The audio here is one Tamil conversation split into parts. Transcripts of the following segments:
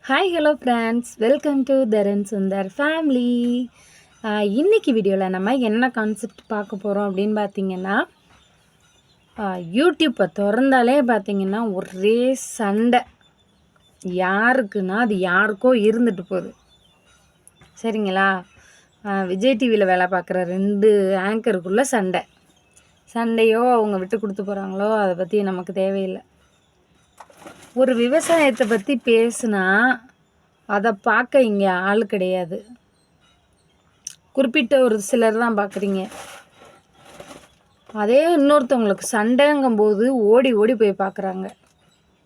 Hi hello friends, welcome to Dharan Sundar family. இன்றைக்கி வீடியோவில் நம்ம என்ன கான்செப்ட் பார்க்க போகிறோம் அப்படின்னு பார்த்தீங்கன்னா, யூடியூப்பை திறந்தாலே பார்த்தீங்கன்னா ஒரே சண்டை. யாருக்குன்னா அது யாருக்கோ இருந்துட்டு போகுது. சரிங்களா? விஜய் டிவியில் வேலை பார்க்குற 2 ஆங்கருக்குள்ளே சண்டையோ அவங்க விட்டு கொடுத்து போகிறாங்களோ அதை பற்றி நமக்கு தேவையில்லை. ஒரு விவசாயத்தை பற்றி பேசுனா அதை பார்க்க இங்கே ஆள் கிடையாது. குறிப்பிட்ட ஒரு சிலர் தான் பார்க்குறீங்க. அதே இன்னொருத்தவங்களுக்கு சண்டைங்கும்போது ஓடி ஓடி போய் பார்க்குறாங்க.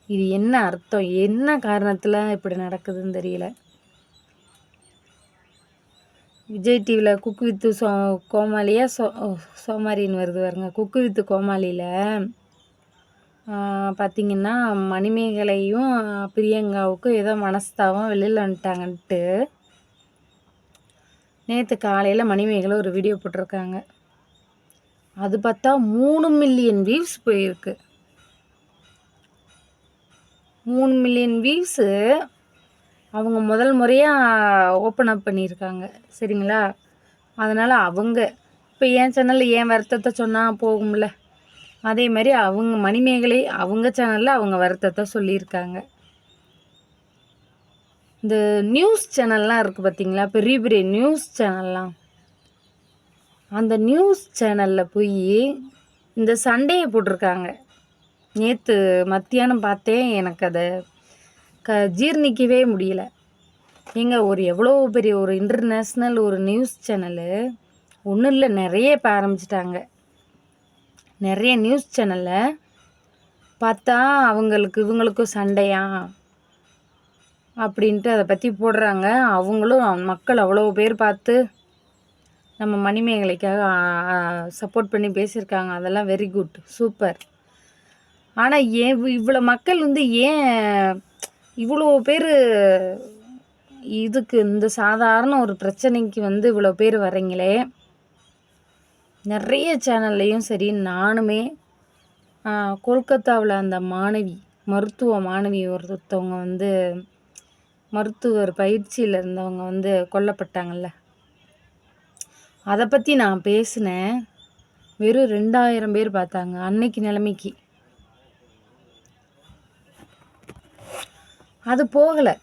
இது என்ன அர்த்தம்? என்ன காரணத்தில் இப்படி நடக்குதுன்னு தெரியல. விஜய் டிவியில் குக்கு வித்து கோமாளியா சோமாரின்னு வருது பாருங்க. குக்கு வித்து கோமாளியில் பார்த்திங்கன்னா மணிமேகலையும் பிரியங்காவுக்கும் ஏதோ மனஸ்தாபம் வெளியில் வந்துட்டாங்கன்ட்டு நேற்று காலையில் மணிமேகலை ஒரு வீடியோ போட்டிருக்காங்க. அது பார்த்தா 3 மில்லியன் வியூஸ் போயிருக்கு. 3 மில்லியன் வியூஸு அவங்க முதல் முறையாக ஓப்பன் அப் பண்ணியிருக்காங்க. சரிங்களா? அதனால் அவங்க இப்போ என் சேனலில் என் வருத்தத்தை சொன்னால் போகும்ல, அதே மாதிரி அவங்க மணிமேகலை அவங்க சேனலில் அவங்க வருத்தத்தை சொல்லியிருக்காங்க. இந்த நியூஸ் சேனல்லாம் இருக்குது பார்த்திங்களா, பெரிய பெரிய நியூஸ் சேனல்லாம், அந்த நியூஸ் சேனலில் போய் இந்த சண்டையை போட்டிருக்காங்க. நேற்று மத்தியானம் பார்த்தேன், எனக்கு அதை ஜீர்ணிக்கவே முடியல. ஒரு எவ்வளோ பெரிய ஒரு இன்டர்நேஷ்னல் ஒரு நியூஸ் சேனலு ஒன்றும் இல்லை, நிறைய இப்போ ஆரம்பிச்சிட்டாங்க. நிறைய நியூஸ் சேனலில் பார்த்தா இவங்களுக்கும் சண்டையா அப்படின்ட்டு அதை பற்றி போடுறாங்க. அவங்களும் மக்கள் அவ்வளோ பேர் பார்த்து நம்ம மணிமேகலைக்காக சப்போர்ட் பண்ணி பேசியிருக்காங்க. அதெல்லாம் வெரி குட், சூப்பர். ஆனால் இவ்வளோ மக்கள் ஏன் இவ்வளோ பேர் இதுக்கு இந்த சாதாரண ஒரு பிரச்சனைக்கு இவ்வளோ பேர் வர்றீங்களே. நிறைய சேனல்லையும் சரி, நானுமே கொல்கத்தாவில் அந்த மருத்துவ மாணவி ஒருத்தவங்க மருத்துவர் பயிற்சியில் இருந்தவங்க கொல்லப்பட்டாங்கல்ல, அதை பற்றி நான் பேசினேன். வெறும் 2000 பேர் பார்த்தாங்க அன்னைக்கு நிலைமைக்கு. அது போகலை.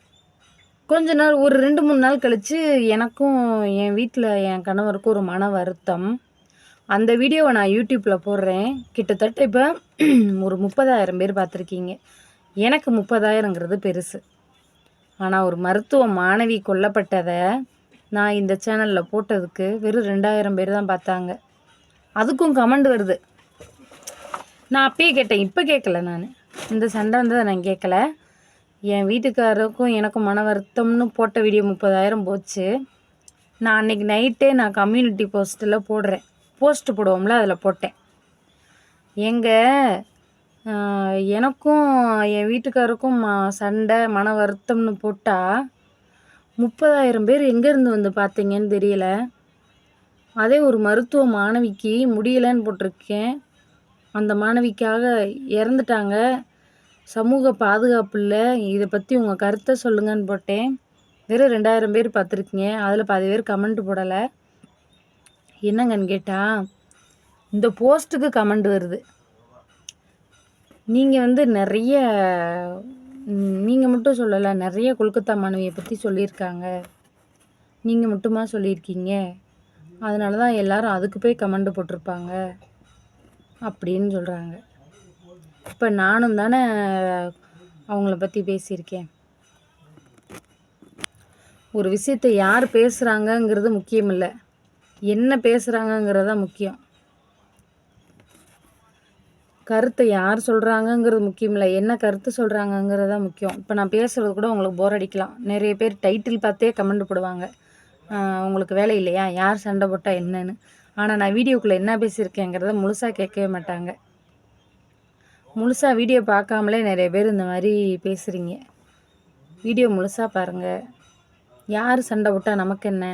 கொஞ்ச நாள் ஒரு 2-3 நாள் கழித்து எனக்கும் என் வீட்டில் என் கணவருக்கும் ஒரு மன வருத்தம். அந்த வீடியோவை நான் யூடியூப்பில் போடுறேன். கிட்டத்தட்ட இப்போ ஒரு 30,000 பேர் பார்த்துருக்கீங்க. எனக்கு 30,000ங்கிறது பெருசு. ஆனால் ஒரு மருத்துவ மாணவி கொல்லப்பட்டதை நான் இந்த சேனலில் போட்டதுக்கு வெறும் 2000 பேர் தான் பார்த்தாங்க. அதுக்கும் கமெண்ட் வருது. நான் அப்பயே கேட்டேன், இப்போ கேட்கல. நான் இந்த சண்டை வந்ததை நான் கேட்கல. என் வீட்டுக்காரருக்கும் எனக்கும் மன வருத்தம்னு போட்ட வீடியோ 30,000 போச்சு. நான் அன்றைக்கி நைட்டே நான் கம்யூனிட்டி போஸ்ட்டில் போஸ்ட்டு போடுவோம்ல, அதில் போட்டேன். எனக்கும் என் வீட்டுக்காருக்கும் சண்டை மன வருத்தம்னு போட்டால் 30,000 பேர் எங்கேருந்து பார்த்தீங்கன்னு தெரியல. அதே ஒரு மருத்துவ மாணவிக்கு முடியலைன்னு போட்டிருக்கேன். அந்த மாணவிக்காக இறந்துட்டாங்க, சமூக பாதுகாப்பு இல்லை, இதை பற்றி உங்கள் கருத்தை சொல்லுங்கன்னு போட்டேன். வெறும் 2000 பேர் பார்த்துருக்கீங்க. அதில் பாதி பேர் கமெண்ட் போடலை. என்னங்கன்னு கேட்டால், இந்த போஸ்ட்டுக்கு கமெண்ட் வருது. நீங்கள் நிறைய நீங்கள் மட்டும் சொல்லலை, நிறைய கொல்கத்தா மாணவியை பற்றி சொல்லியிருக்காங்க, நீங்கள் மட்டுமா சொல்லியிருக்கீங்க, அதனால தான் எல்லோரும் அதுக்கு போய் கமெண்ட் போட்டிருப்பாங்க அப்படின்னு சொல்கிறாங்க. இப்போ நானும் தானே அவங்கள பற்றி பேசியிருக்கேன். ஒரு விஷயத்தை யார் பேசுகிறாங்கங்கிறது முக்கியம் இல்லை, என்ன பேசுகிறாங்கங்கிறது தான் முக்கியம். கருத்தை யார் சொல்கிறாங்கங்கிறது முக்கியம் இல்லை, என்ன கருத்து சொல்கிறாங்கங்கிறது தான் முக்கியம். இப்போ நான் பேசுகிறது கூட உங்களுக்கு போர் அடிக்கலாம். நிறைய பேர் டைட்டில் பார்த்தே கமெண்ட் போடுவாங்க, உங்களுக்கு வேலை இல்லையா, யார் சண்டை போட்டால் என்னன்னு. ஆனால் நான் வீடியோக்குள்ளே என்ன பேசியிருக்கேங்கிறத முழுசாக கேட்கவே மாட்டாங்க. முழுசாக வீடியோ பார்க்காமலே நிறைய பேர் இந்த மாதிரி பேசுகிறீங்க. வீடியோ முழுசாக பாருங்கள். யார் சண்டை போட்டால் நமக்கு என்ன,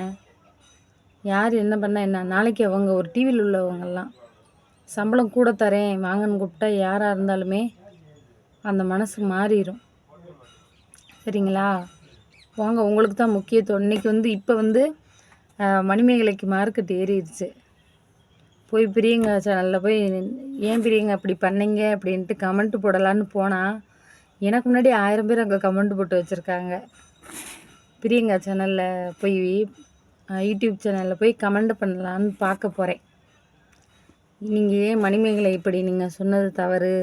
யார் என்ன பண்ணால் என்ன. நாளைக்கு அவங்க ஒரு டிவியில் உள்ளவங்கெல்லாம் சம்பளம் கூட தரேன் வாங்கன்னு கூப்பிட்டா யாராக இருந்தாலுமே அந்த மனசு மாறிடும். சரிங்களா? வாங்க, உங்களுக்கு தான் முக்கியத்துவம். இன்றைக்கி வந்து இப்போ வந்து மணிமேகலைக்கு மார்க்கெட் ஏறிடுச்சு. போய் பிரியங்கா சேனலில் போய் ஏன் பிரியங்கா அப்படி பண்ணீங்க அப்படின்ட்டு கமெண்ட் போடலான்னு போனால் எனக்கு முன்னாடி 1000 பேர் அங்கே கமெண்ட் போட்டு வச்சுருக்காங்க. பிரியங்கா சேனலில் போய் யூடியூப் சேனலில் போய் கமெண்ட் பண்ணலான்னு பார்க்க போகிறேன். நீங்கள் ஏன் மணிமேகலை இப்படி நீங்கள் சொன்னது தவறு,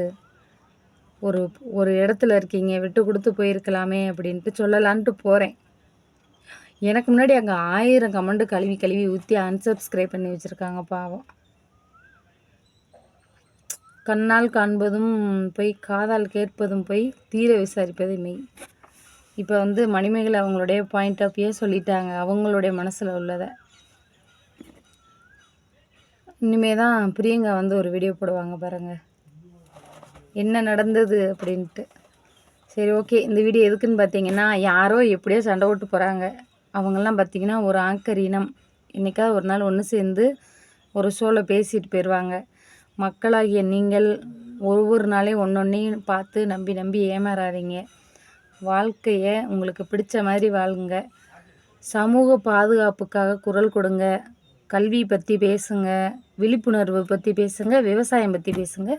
ஒரு ஒரு இடத்துல இருக்கீங்க, விட்டு கொடுத்து போயிருக்கலாமே அப்படின்ட்டு சொல்லலான்ட்டு போகிறேன். எனக்கு முன்னாடி அங்கே 1000 கமெண்ட் கழுவி கழுவி ஊற்றி அன்சப்ஸ்கிரைப் பண்ணி வச்சுருக்காங்க பாவம். கண்ணால் காண்பதும் போய் காதால் கேட்பதும் போய் தீர விசாரிப்பது மெய். இப்போ வந்து மணிமேகலை அவங்களுடைய பாயிண்ட் ஆஃப் வியூ சொல்லிட்டாங்க, அவங்களுடைய மனசில் உள்ளதை. இனிமே தான் பிரியங்கா வந்து ஒரு வீடியோ போடுவாங்க பாருங்கள், என்ன நடந்தது அப்படின்ட்டு. சரி, ஓகே. இந்த வீடியோ எதுக்குன்னு பார்த்தீங்கன்னா, யாரோ எப்படியோ சண்டை போட்டு போகிறாங்க. அவங்கெல்லாம் பார்த்திங்கன்னா ஒரு ஆங்கர் இனம். என்றைக்காவது ஒரு நாள் ஒன்று சேர்ந்து ஒரு ஷோவில் பேசிட்டு போயிடுவாங்க. மக்களாகிய நீங்கள் ஒவ்வொரு நாளையும் ஒன்றொன்னையும் பார்த்து நம்பி நம்பி ஏமாறாதீங்க. வாழ்க்கையை உங்களுக்கு பிடிச்ச மாதிரி வாழுங்க. சமூக பாதுகாப்புக்காக குரல் கொடுங்க. கல்வி பற்றி பேசுங்க, விழிப்புணர்வு பற்றி பேசுங்க, விவசாயம் பற்றி பேசுங்க.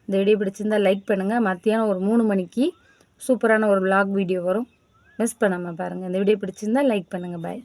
இந்த வீடியோ பிடிச்சிருந்தால் லைக் பண்ணுங்கள். மத்தியானம் ஒரு 3 மணிக்கு சூப்பரான ஒரு vlog வீடியோ வரும், மிஸ் பண்ணாமல் பாருங்கள். இந்த வீடியோ பிடிச்சிருந்தால் லைக் பண்ணுங்கள். பாய்.